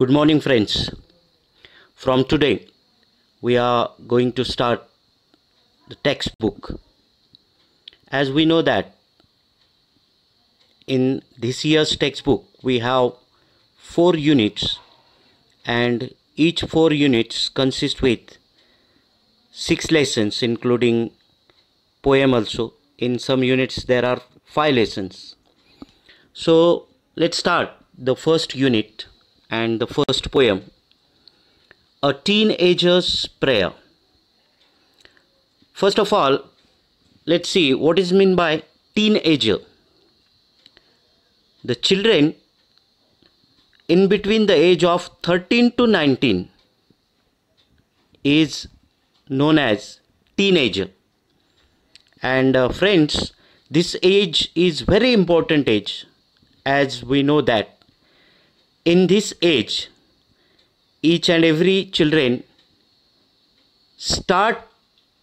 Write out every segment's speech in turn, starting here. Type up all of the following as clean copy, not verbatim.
Good morning, friends. From today, we are going to start the textbook. As we know that in this year's textbook, we have 4 units, and each 4 units consist with 6 lessons, including poem also. In some units, there are 5 lessons. So, let's start the first unit and the first poem, A Teenager's Prayer. First of all, let's see what is meant by teenager. The children in between the age of 13 to 19 is known as teenager. And friends, this age is very important age, as we know that in this age each and every children start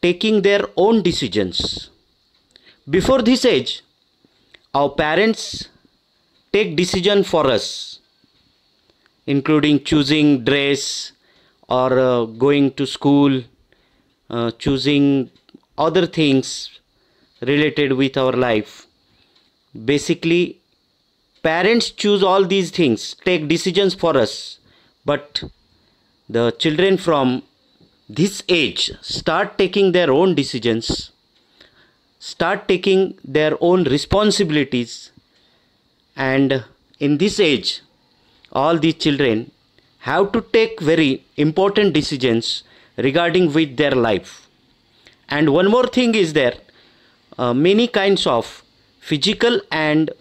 taking their own decisions. Before this age, our parents take decision for us, including choosing dress or going to school, choosing other things related with our life. Basically, parents choose all these things, take decisions for us, but the children from this age start taking their own decisions, start taking their own responsibilities, and in this age all the children have to take very important decisions regarding with their life. And one more thing is there, many kinds of physical and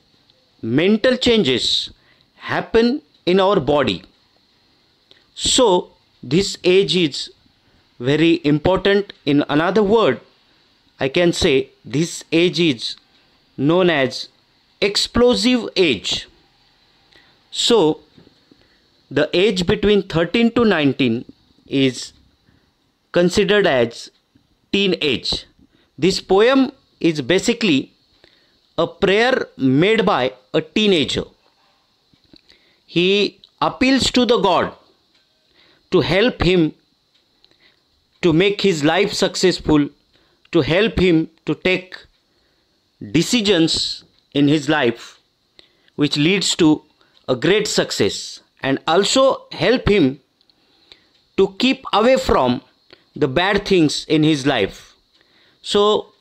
mental changes happen in our body. So this age is very important. In another word, I can say this age is known as explosive age. So the age between 13 to 19 is considered as teenage. This poem is basically a prayer made by a teenager. He appeals to the God to help him to make his life successful, to help him to take decisions in his life which leads to a great success, and also help him to keep away from the bad things in his life. So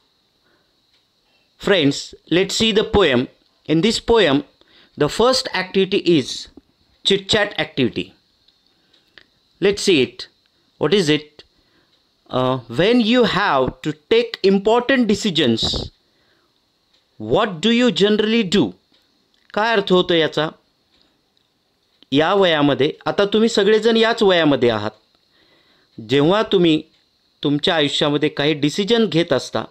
friends, let's see the poem. In this poem, the first activity is chit chat activity. Let's see it. What is it? When you have to take important decisions, what do you generally do? काय अर्थ होतो याचा? या वयामध्ये, आता तुम्ही सगळेजण याच वयामध्ये आहात, जेव्हा तुम्ही तुमच्या आयुष्यामध्ये काही डिसिजन घेत असता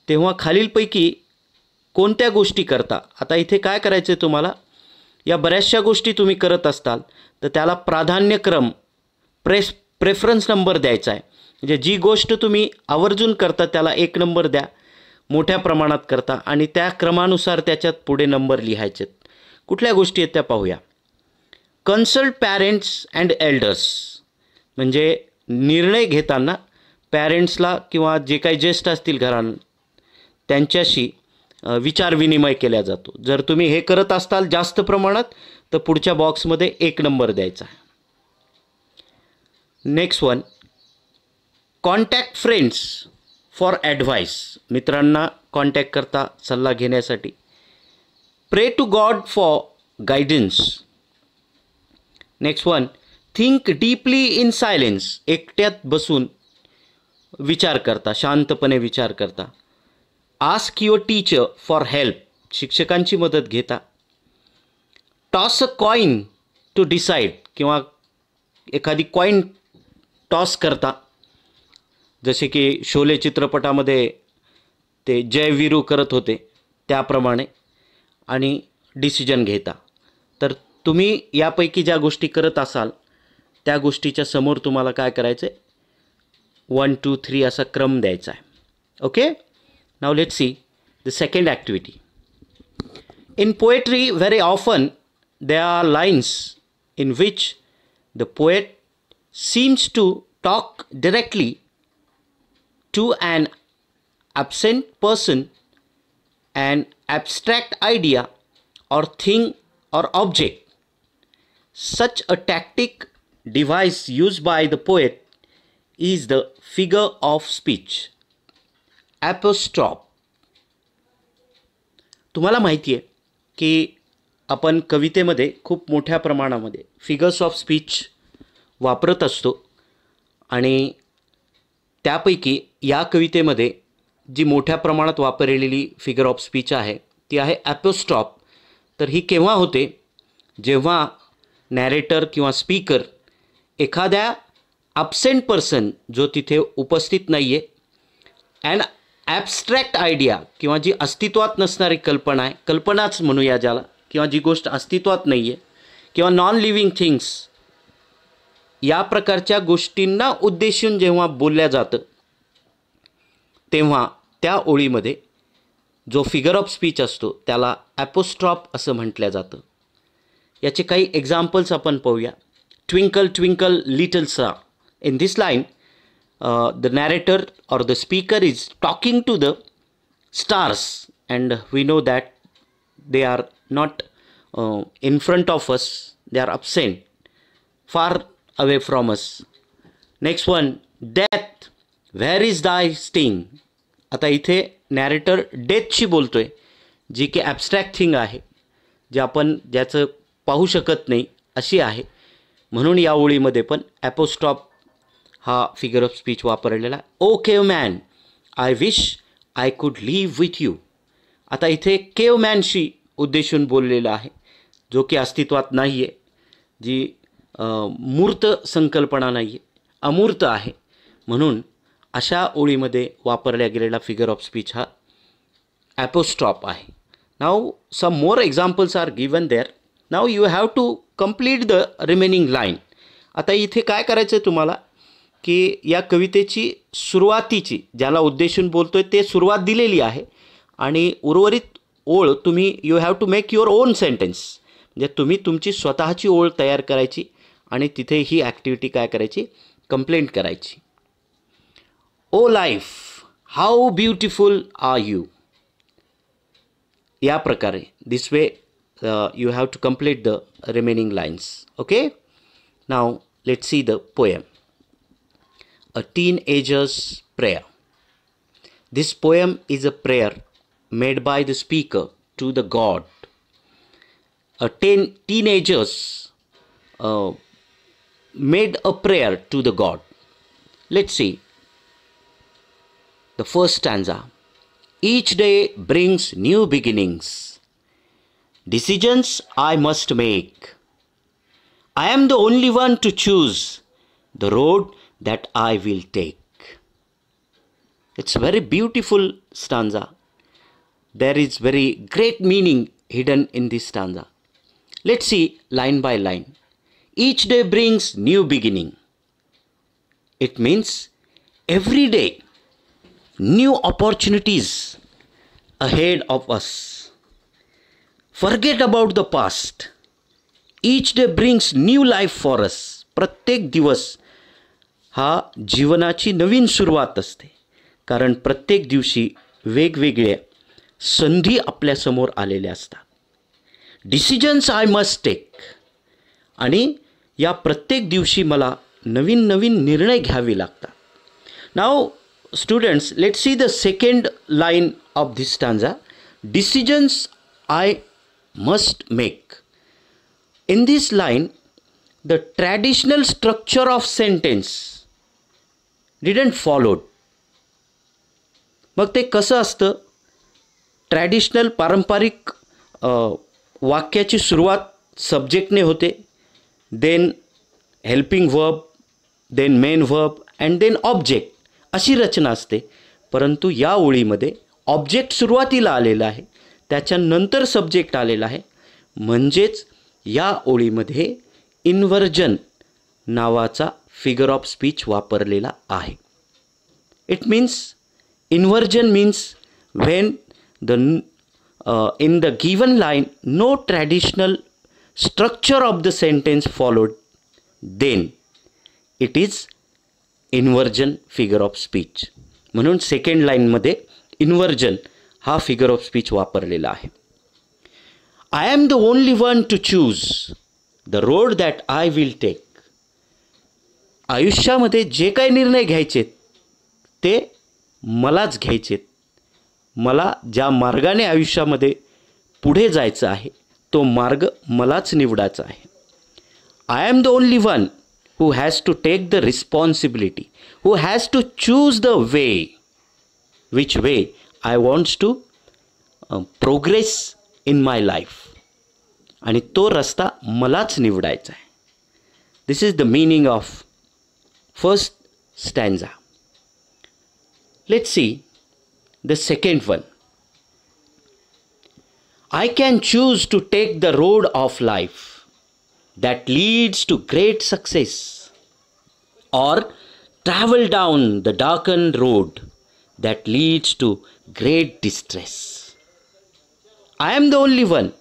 तेव्हा खालीलपैकी कोणत्या गोष्टी करता? आता इथे काय करायचं आहे तुम्हाला? या बऱ्याचशा गोष्टी तुम्ही करत असताल तर त्याला प्राधान्यक्रम, प्रेफरन्स नंबर द्यायचा आहे. म्हणजे जी गोष्ट तुम्ही आवर्जून करता त्याला 1 नंबर द्या, मोठ्या प्रमाणात करता, आणि त्या क्रमानुसार त्याच्यात पुढे नंबर लिहायचे. कुठल्या गोष्टी आहेत त्या पाहूया. कन्सल्ट पॅरेंट्स अँड एल्डर्स, म्हणजे निर्णय घेताना पॅरेंट्सला किंवा जे काही ज्येष्ठ असतील घरात त्यांच्याशी विचारविनिमय केला जातो. जर तुम्ही हे करत असताल जास्त प्रमाणात तर पुढच्या बॉक्समध्ये 1 नंबर द्यायचा. Next one, contact friends for advice, मित्रांना कॉन्टॅक्ट करता सल्ला घेण्यासाठी. Pray to God for guidance. Next one, think deeply in silence, एकट्यात बसून विचार करता, शांतपणे विचार करता. Ask your teacher for help, शिक्षकांची मदत घेता. Toss a coin to decide, किंवा एखादी कॉइन टॉस करता, जसे की शोले चित्रपटामध्ये ते जय वीरू करत होते त्याप्रमाणे, आणि डिसिजन घेता. तर तुम्ही यापैकी ज्या गोष्टी करत असाल त्या गोष्टीच्या समोर तुम्हाला काय करायचं आहे, 1 2 3 असा क्रम द्यायचा आहे. Okay, now let's see the second activity. In poetry, very often there are lines in which the poet seems to talk directly to an absent person, an abstract idea or thing or object. Such a tactic device used by the poet is the figure of speech, apostrophe. तुम्हाला माहिती आहे की आपण कवितेमध्ये खूप मोठ्या प्रमाणामध्ये figures of speech वापरत असतो आणि त्यापैकी या कवितेमध्ये जी मोठ्या प्रमाणात वापरलेली फिगर ऑफ स्पीच आहे ती आहे ॲपोस्ट्रॉफ. तर ही केव्हा होते? जेव्हा नॅरेटर किंवा स्पीकर एखाद्या ॲब्सेंट पर्सन जो तिथे उपस्थित नाही आहे, अँड ॲबस्ट्रॅक्ट आयडिया किंवा जी अस्तित्वात नसणारी कल्पना आहे, कल्पनाच म्हणूया ज्याला, किंवा जी गोष्ट अस्तित्वात नाही आहे किंवा नॉन लिव्हिंग थिंग्स या प्रकारच्या गोष्टींना उद्देशून जेव्हा बोलल्या जातं तेव्हा त्या ओळीमध्ये जो फिगर ऑफ स्पीच असतो त्याला ॲपोस्ट्रॉफ असं म्हटलं जातं. याचे काही एक्झाम्पल्स आपण पाहूया. Twinkle twinkle little star. In this line the narrator or the speaker is talking to the stars, and we know that they are not in front of us, they are absent, far away from us. Next one, death, where is thy sting. आता इथे narrator डेथशी बोलतोय, जी की abstract thing आहे, जे आपण ज्याचं पाहू शकत नाही अशी आहे. म्हणून या ओळीमध्ये पण ॲपोस्ट्रॉफ हा फिगर ऑफ स्पीच वापरलेला. O caveman, I wish I could live with you. आता इथे केवमॅनशी उद्देशून बोललेलं आहे, जो की अस्तित्वात नाही आहे, जी मूर्त संकल्पना नाही आहे, अमूर्त आहे. म्हणून अशा ओळीमध्ये वापरल्या गेलेला फिगर ऑफ स्पीच हा ॲपोस्ट्रॉफ आहे. Now some more examples are given there. Now you have to complete the remaining line. आता इथे काय करायचं आहे तुम्हाला की या कवितेची सुरुवातीची ज्याला उद्देशून बोलतोय ते सुरुवात दिलेली आहे आणि उर्वरित ओळ तुम्ही you have to make your own sentence, म्हणजे तुम्ही तुमची स्वतःची ओळ तयार करायची आणि तिथे ही ॲक्टिव्हिटी काय करायची, कंप्लेंट करायची. O life, how beautiful are you. या प्रकारे this way you have to complete the remaining lines. Okay, now let's see the poem. A teenager's prayer. This poem is a prayer made by the speaker to the God. A teenagers made a prayer to the God. Let's see the first stanza. Each day brings new beginnings. Decisions I must make. I am the only one to choose the road that I will take. It's a very beautiful stanza. There is very great meaning hidden in this stanza. Let's see line by line. Each day brings new beginning. It means every day new opportunities ahead of us. Forget about the past. Each day brings new life for us. प्रत्येक दिवस हा जीवनाची नवीन सुरुवात असते, कारण प्रत्येक दिवशी वेगवेगळ्या संधी आपल्यासमोर आलेल्या असतात. Decisions I must take. आणि या प्रत्येक दिवशी मला नवीन नवीन निर्णय घ्यावे लागतात. Now students, let's see the second line of this stanza. Decisions I must make. In this line the traditional structure of sentence didn't followed. मग ते कसं असतं, ट्रॅडिशनल पारंपरिक वाक्याची सुरुवात सब्जेक्टने होते, then helping verb, then main verb and then object अशी रचना असते. परंतु या ओळीमध्ये ऑब्जेक्ट सुरुवातीला आलेला आहे, त्याच्यानंतर सब्जेक्ट आलेला आहे. म्हणजेच या ओळीमध्ये इन्व्हर्जन नावाचा फिगर ऑफ स्पीच वापरलेला आहे. It means inversion means when the in the given line no traditional structure of the sentence followed then it is inversion figure of speech. म्हणून सेकंड लाईनमध्ये इन्व्हर्जन हा फिगर ऑफ स्पीच वापरलेला आहे. I am the only one to choose the road that I will take. आयुष्यामध्ये जे काही निर्णय घ्यायचे ते मलाच घ्यायचेत. मला ज्या मार्गाने आयुष्यामध्ये पुढे जायचं आहे तो मार्ग मलाच निवडायचा आहे. I am the only one who has to take the responsibility, who has to choose the way, which way I wants to progress in my life. आणि तो रस्ता मलाच निवडायचा आहे. This is the meaning of first stanza. Let's see the second one. I can choose to take the road of life that leads to great success, or travel down the darkened road that leads to great distress. I am the only one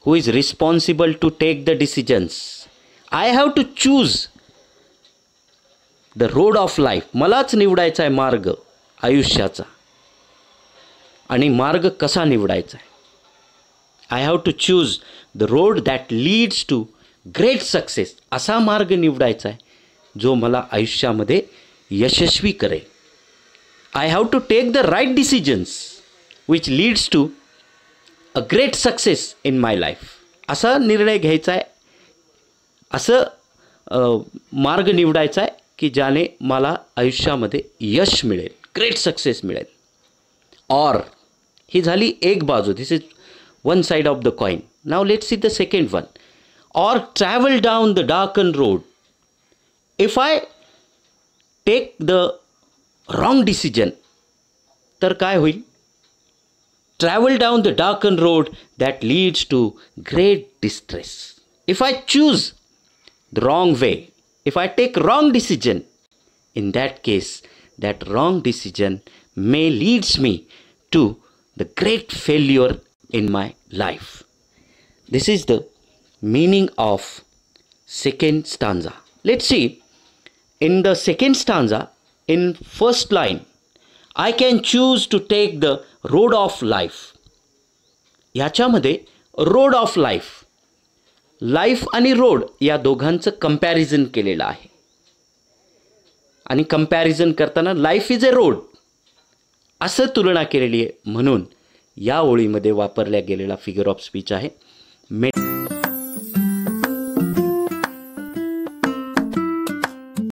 who is responsible to take the decisions. I have to choose the road of life. मलाच निवडायचा आहे मार्ग आयुष्याचा. आणि मार्ग कसा निवडायचा आहे? I have to choose the road that leads to great success. असा मार्ग निवडायचा आहे जो मला आयुष्यामध्ये यशस्वी करेल. I have to take the right decisions which leads to a great success in my life. असा निर्णय घ्यायचा आहे, असं मार्ग निवडायचा आहे की ज्याने मला आयुष्यामध्ये यश मिळेल, ग्रेट सक्सेस मिळेल. और ही झाली एक बाजू. दिस is one side of the coin. Now let's see the second one. Or travel down the darkened road. If I take the wrong decision, तर काय होईल? Travel down the darkened road that leads to great distress. If I choose the wrong way, if I take wrong decision, in that case, that wrong decision may leads me to the great failure in my life. This is the meaning of second stanza. Let's see. In the second stanza, in first line, I can choose to take the road of life. याच्यामध्ये road of life, life आणि road या दोघांचं comparison केलेलं आहे. आणि comparison करताना life is a road असं तुलना केलेली आहे. म्हणून या ओळीमध्ये वापरल्या गेलेला फिगर ऑफ स्पीच आहे.